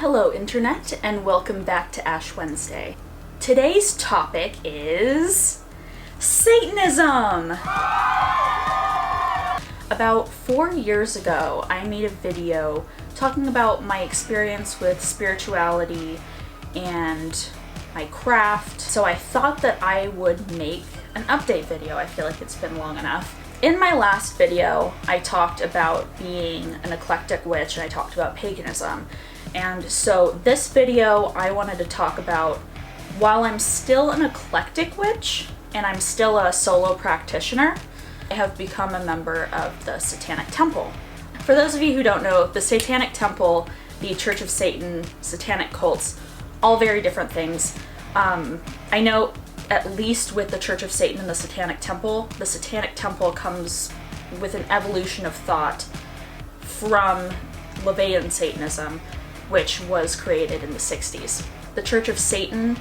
Hello Internet, and welcome back to Ash Wednesday. Today's topic is Satanism! About 4 years ago, I made a video talking about my experience with spirituality and my craft, so I thought that I would make an update video. I feel like it's been long enough. In my last video, I talked about being an eclectic witch and I talked about paganism. And so this video, I wanted to talk about, while I'm still an eclectic witch and I'm still a solo practitioner, I have become a member of the Satanic Temple. For those of you who don't know, the Satanic Temple, the Church of Satan, satanic cults, all very different things. I know at least with the Church of Satan and the Satanic Temple comes with an evolution of thought from Levian Satanism, which was created in the 60s. The Church of Satan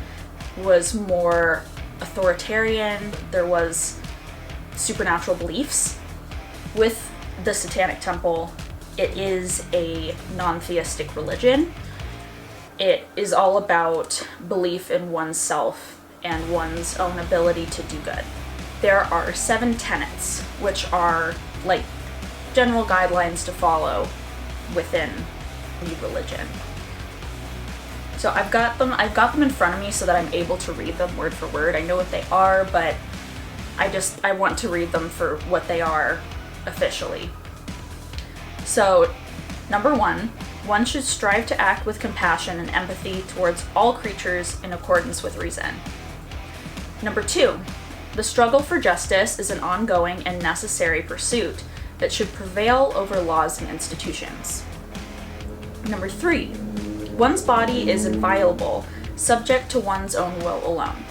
was more authoritarian. There was supernatural beliefs. With the Satanic Temple, it is a non-theistic religion. It is all about belief in oneself and one's own ability to do good. There are 7 tenets, which are like general guidelines to follow within the religion. So I've got them in front of me so that I'm able to read them word for word. I know what they are, but I want to read them for what they are officially. So, number 1, one should strive to act with compassion and empathy towards all creatures in accordance with reason. Number 2, the struggle for justice is an ongoing and necessary pursuit that should prevail over laws and institutions. Number 3, one's body is inviolable, subject to one's own will alone.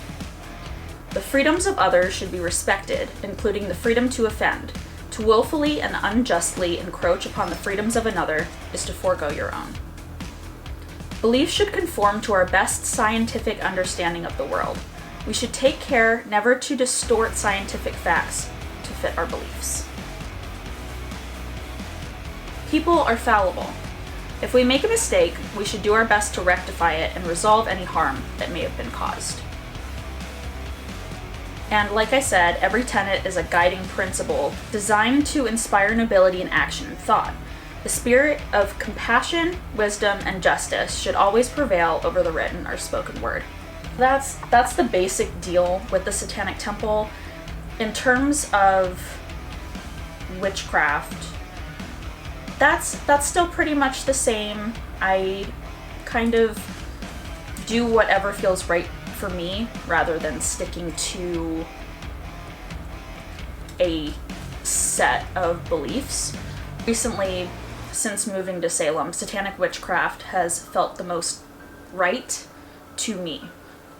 The freedoms of others should be respected, including the freedom to offend. To willfully and unjustly encroach upon the freedoms of another is to forego your own. Belief should conform to our best scientific understanding of the world. We should take care never to distort scientific facts to fit our beliefs. People are fallible. If we make a mistake, we should do our best to rectify it and resolve any harm that may have been caused. And like I said, every tenet is a guiding principle designed to inspire nobility in action and thought. The spirit of compassion, wisdom, and justice should always prevail over the written or spoken word. That's the basic deal with the Satanic Temple. In terms of witchcraft, that's still pretty much the same. I kind of do whatever feels right for me rather than sticking to a set of beliefs. Recently, since moving to Salem, Satanic Witchcraft has felt the most right to me.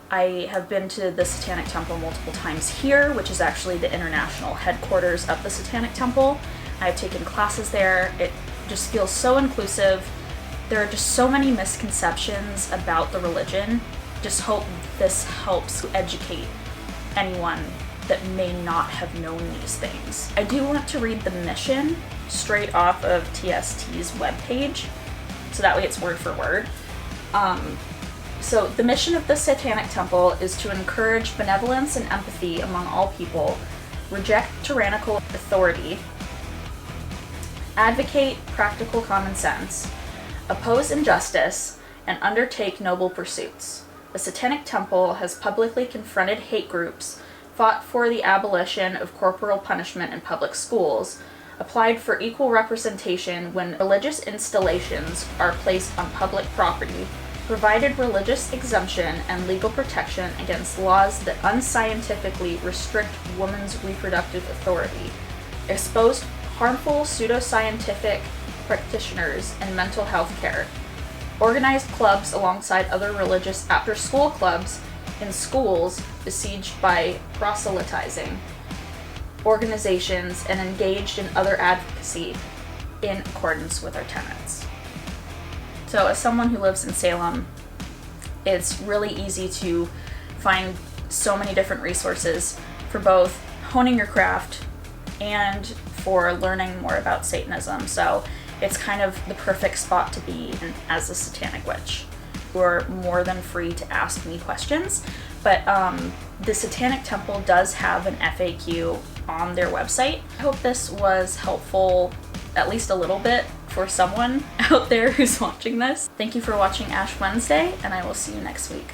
I have been to the Satanic Temple multiple times here, which is actually the international headquarters of the Satanic Temple. I've taken classes there. It just feels so inclusive. There are just so many misconceptions about the religion. Just hope this helps educate anyone that may not have known these things. I do want to read the mission straight off of TST's webpage, so that way it's word for word. So the mission of the Satanic Temple is to encourage benevolence and empathy among all people, reject tyrannical authority, advocate practical common sense, oppose injustice, and undertake noble pursuits. The Satanic Temple has publicly confronted hate groups, fought for the abolition of corporal punishment in public schools, applied for equal representation when religious installations are placed on public property, provided religious exemption and legal protection against laws that unscientifically restrict women's reproductive authority, exposed harmful pseudoscientific practitioners in mental health care, organized clubs alongside other religious after-school clubs in schools besieged by proselytizing organizations, and engaged in other advocacy in accordance with our tenets. So as someone who lives in Salem, it's really easy to find so many different resources for both honing your craft and for learning more about Satanism. So it's kind of the perfect spot to be in as a Satanic Witch. You're more than free to ask me questions, but the Satanic Temple does have an FAQ on their website. I hope this was helpful, at least a little bit, for someone out there who's watching this. Thank you for watching Ash Wednesday, and I will see you next week.